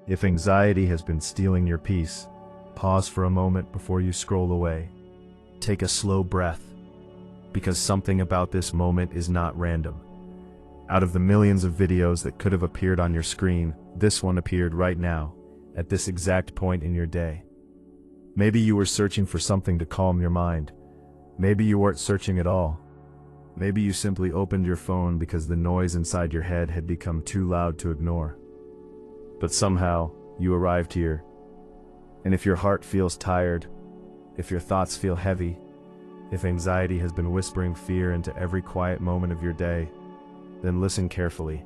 If anxiety has been stealing your peace, pause for a moment before you scroll away. Take a slow breath, because something about this moment is not random. Out of the millions of videos that could have appeared on your screen, this one appeared right now, at this exact point in your day. Maybe you were searching for something to calm your mind. Maybe you weren't searching at all. Maybe you simply opened your phone because the noise inside your head had become too loud to ignore. But somehow, you arrived here. And if your heart feels tired, if your thoughts feel heavy, if anxiety has been whispering fear into every quiet moment of your day, then listen carefully,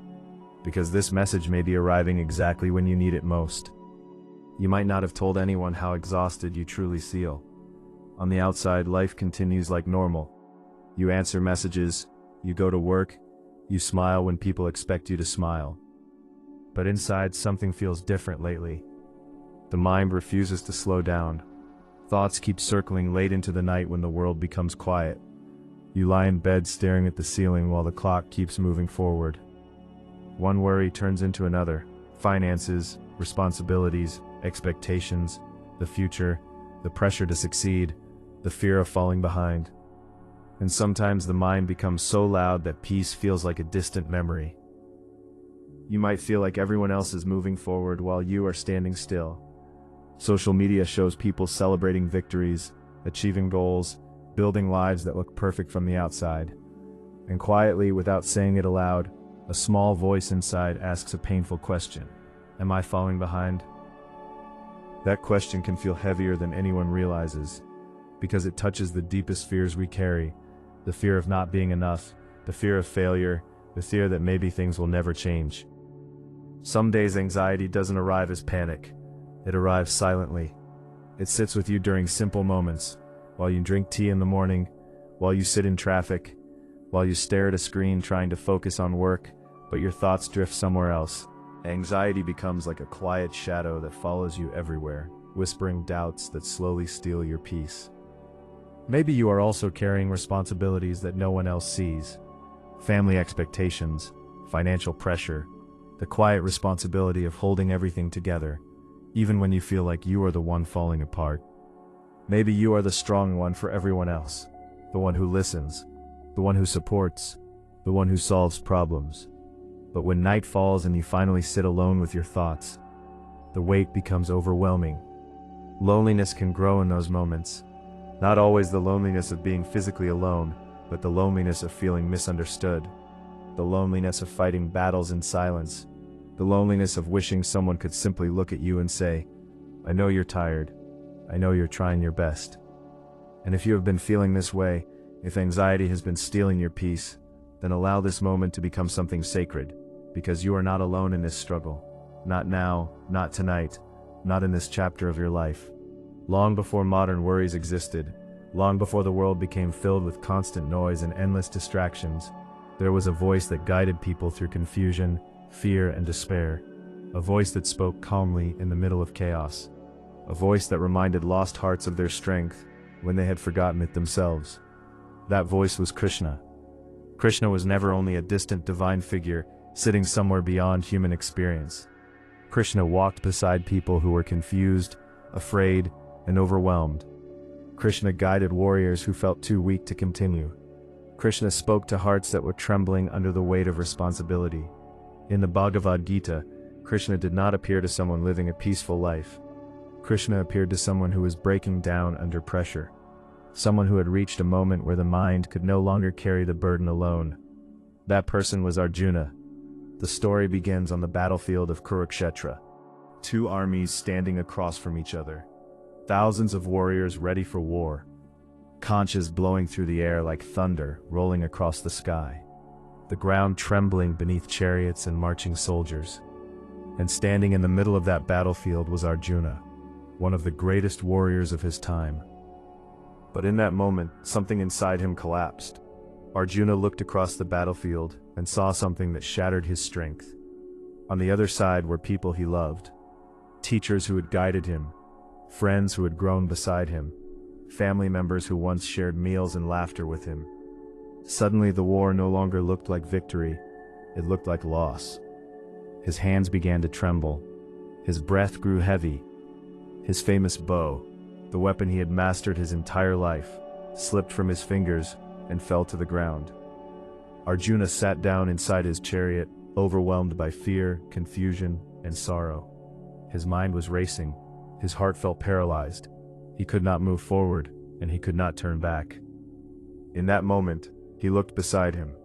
because this message may be arriving exactly when you need it most. You might not have told anyone how exhausted you truly feel. On the outside, life continues like normal. You answer messages, you go to work, you smile when people expect you to smile. But inside, something feels different lately. The mind refuses to slow down. Thoughts keep circling late into the night when the world becomes quiet. You lie in bed staring at the ceiling while the clock keeps moving forward. One worry turns into another. Finances, responsibilities, expectations, the future, the pressure to succeed, the fear of falling behind. And sometimes the mind becomes so loud that peace feels like a distant memory. You might feel like everyone else is moving forward while you are standing still. Social media shows people celebrating victories, achieving goals, building lives that look perfect from the outside. And quietly, without saying it aloud, a small voice inside asks a painful question. Am I falling behind? That question can feel heavier than anyone realizes, because it touches the deepest fears we carry, the fear of not being enough, the fear of failure, the fear that maybe things will never change. Some days anxiety doesn't arrive as panic. It arrives silently. It sits with you during simple moments, while you drink tea in the morning, while you sit in traffic, while you stare at a screen trying to focus on work, but your thoughts drift somewhere else. Anxiety becomes like a quiet shadow that follows you everywhere, whispering doubts that slowly steal your peace. Maybe you are also carrying responsibilities that no one else sees. Family expectations, financial pressure, the quiet responsibility of holding everything together, even when you feel like you are the one falling apart. Maybe you are the strong one for everyone else, the one who listens, the one who supports, the one who solves problems. But when night falls and you finally sit alone with your thoughts, the weight becomes overwhelming. Loneliness can grow in those moments. Not always the loneliness of being physically alone, but the loneliness of feeling misunderstood. The loneliness of fighting battles in silence. The loneliness of wishing someone could simply look at you and say, I know you're tired. I know you're trying your best. And if you have been feeling this way, if anxiety has been stealing your peace, then allow this moment to become something sacred, because you are not alone in this struggle. Not now, not tonight, not in this chapter of your life. Long before modern worries existed, long before the world became filled with constant noise and endless distractions, there was a voice that guided people through confusion, fear, and despair. A voice that spoke calmly in the middle of chaos. A voice that reminded lost hearts of their strength when they had forgotten it themselves. That voice was Krishna. Krishna was never only a distant divine figure sitting somewhere beyond human experience. Krishna walked beside people who were confused, afraid, and overwhelmed. Krishna guided warriors who felt too weak to continue. Krishna spoke to hearts that were trembling under the weight of responsibility. In the Bhagavad Gita, Krishna did not appear to someone living a peaceful life. Krishna appeared to someone who was breaking down under pressure. Someone who had reached a moment where the mind could no longer carry the burden alone. That person was Arjuna. The story begins on the battlefield of Kurukshetra. Two armies standing across from each other. Thousands of warriors ready for war. Conches blowing through the air like thunder rolling across the sky. The ground trembling beneath chariots and marching soldiers. And standing in the middle of that battlefield was Arjuna, one of the greatest warriors of his time. But in that moment, something inside him collapsed. Arjuna looked across the battlefield and saw something that shattered his strength. On the other side were people he loved. Teachers who had guided him. Friends who had grown beside him. Family members who once shared meals and laughter with him. Suddenly the war no longer looked like victory. It looked like loss. His hands began to tremble. His breath grew heavy. His famous bow, the weapon he had mastered his entire life, slipped from his fingers and fell to the ground. Arjuna sat down inside his chariot, overwhelmed by fear, confusion, and sorrow. His mind was racing. His heart felt paralyzed. He could not move forward, and he could not turn back. In that moment, he looked beside him,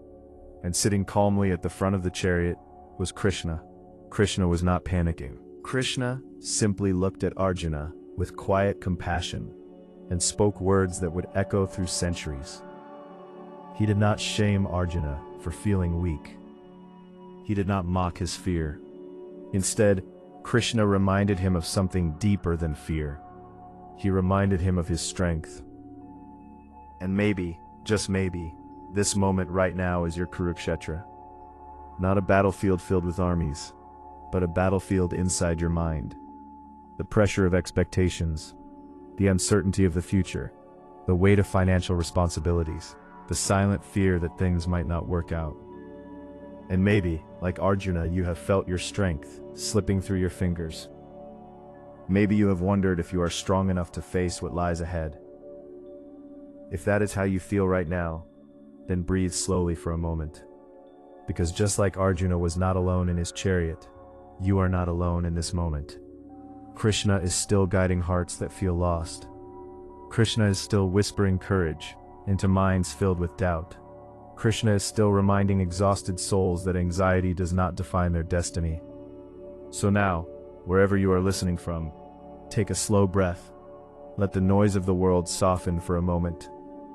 and sitting calmly at the front of the chariot was Krishna. Krishna was not panicking. Krishna simply looked at Arjuna with quiet compassion and spoke words that would echo through centuries. He did not shame Arjuna for feeling weak. He did not mock his fear. Instead, Krishna reminded him of something deeper than fear. He reminded him of his strength. And maybe, just maybe, this moment right now is your Kurukshetra. Not a battlefield filled with armies, but a battlefield inside your mind. The pressure of expectations, the uncertainty of the future, the weight of financial responsibilities, the silent fear that things might not work out. And maybe, like Arjuna, you have felt your strength slipping through your fingers. Maybe you have wondered if you are strong enough to face what lies ahead. If that is how you feel right now, then breathe slowly for a moment. Because just like Arjuna was not alone in his chariot, you are not alone in this moment. Krishna is still guiding hearts that feel lost. Krishna is still whispering courage into minds filled with doubt. Krishna is still reminding exhausted souls that anxiety does not define their destiny. So now, wherever you are listening from, take a slow breath. Let the noise of the world soften for a moment,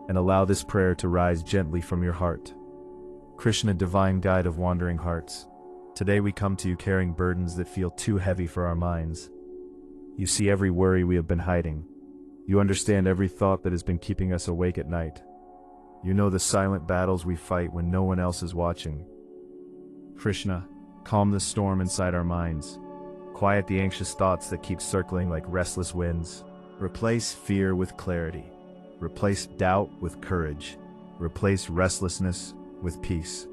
and allow this prayer to rise gently from your heart. Krishna, divine guide of wandering hearts, today we come to you carrying burdens that feel too heavy for our minds. You see every worry we have been hiding. You understand every thought that has been keeping us awake at night. You know the silent battles we fight when no one else is watching. Krishna, calm the storm inside our minds. Quiet the anxious thoughts that keep circling like restless winds. Replace fear with clarity. Replace doubt with courage. Replace restlessness with peace.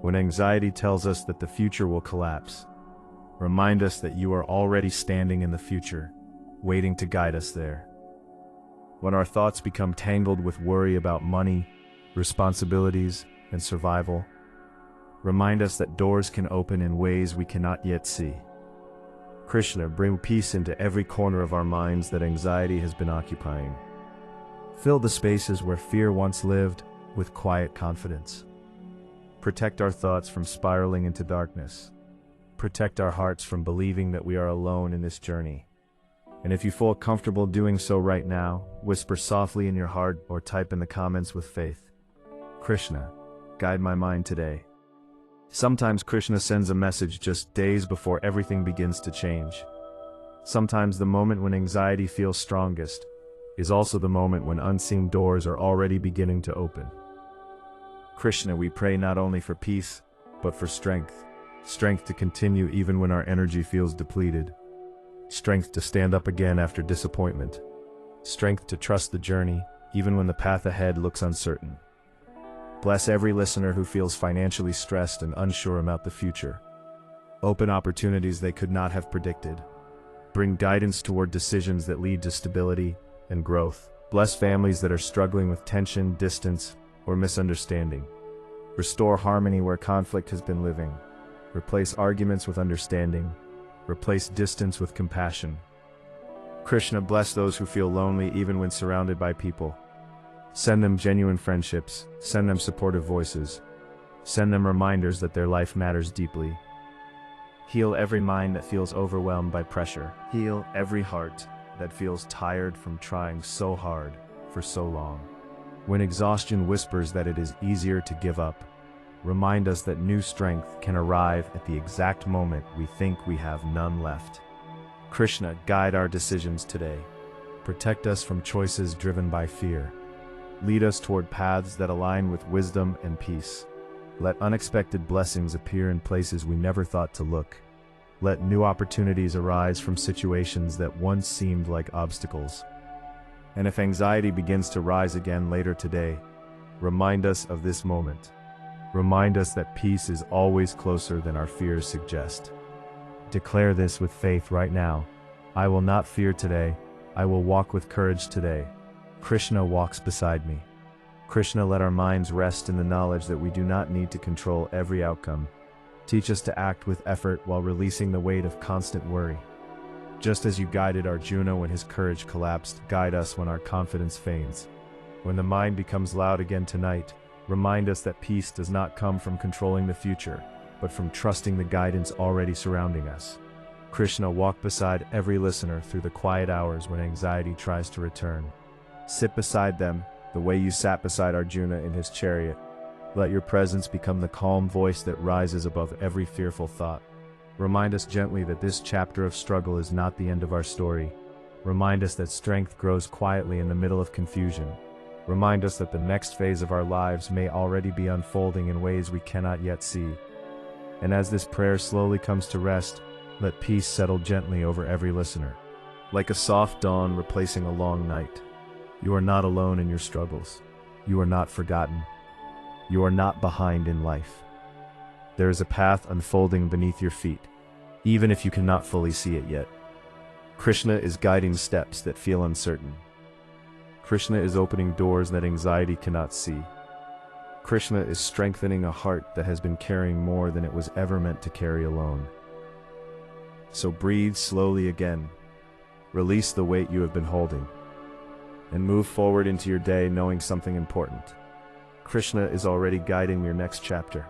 When anxiety tells us that the future will collapse, remind us that you are already standing in the future, waiting to guide us there. When our thoughts become tangled with worry about money, responsibilities, and survival, remind us that doors can open in ways we cannot yet see. Krishna, bring peace into every corner of our minds that anxiety has been occupying. Fill the spaces where fear once lived with quiet confidence. Protect our thoughts from spiraling into darkness. Protect our hearts from believing that we are alone in this journey. And if you feel comfortable doing so right now, whisper softly in your heart or type in the comments with faith. Krishna, guide my mind today. Sometimes Krishna sends a message just days before everything begins to change. Sometimes the moment when anxiety feels strongest is also the moment when unseen doors are already beginning to open. Krishna, we pray not only for peace, but for strength. Strength to continue even when our energy feels depleted. Strength to stand up again after disappointment. Strength to trust the journey, even when the path ahead looks uncertain. Bless every listener who feels financially stressed and unsure about the future. Open opportunities they could not have predicted. Bring guidance toward decisions that lead to stability and growth. Bless families that are struggling with tension, distance, or misunderstanding. Restore harmony where conflict has been living. Replace arguments with understanding. Replace distance with compassion. Krishna, bless those who feel lonely even when surrounded by people. Send them genuine friendships. Send them supportive voices. Send them reminders that their life matters deeply. Heal every mind that feels overwhelmed by pressure. Heal every heart that feels tired from trying so hard for so long. When exhaustion whispers that it is easier to give up, remind us that new strength can arrive at the exact moment we think we have none left. Krishna, guide our decisions today. Protect us from choices driven by fear. Lead us toward paths that align with wisdom and peace. Let unexpected blessings appear in places we never thought to look. Let new opportunities arise from situations that once seemed like obstacles. And if anxiety begins to rise again later today, remind us of this moment. Remind us that peace is always closer than our fears suggest. Declare this with faith right now. I will not fear today. I will walk with courage today. Krishna walks beside me. Krishna, let our minds rest in the knowledge that we do not need to control every outcome. Teach us to act with effort while releasing the weight of constant worry. Just as you guided Arjuna when his courage collapsed, guide us when our confidence fails. When the mind becomes loud again tonight, remind us that peace does not come from controlling the future, but from trusting the guidance already surrounding us. Krishna, walk beside every listener through the quiet hours when anxiety tries to return. Sit beside them, the way you sat beside Arjuna in his chariot. Let your presence become the calm voice that rises above every fearful thought. Remind us gently that this chapter of struggle is not the end of our story. Remind us that strength grows quietly in the middle of confusion. Remind us that the next phase of our lives may already be unfolding in ways we cannot yet see. And as this prayer slowly comes to rest, let peace settle gently over every listener. Like a soft dawn replacing a long night. You are not alone in your struggles. You are not forgotten. You are not behind in life. There is a path unfolding beneath your feet, even if you cannot fully see it yet. Krishna is guiding steps that feel uncertain. Krishna is opening doors that anxiety cannot see. Krishna is strengthening a heart that has been carrying more than it was ever meant to carry alone. So breathe slowly again. Release the weight you have been holding. And move forward into your day knowing something important. Krishna is already guiding your next chapter.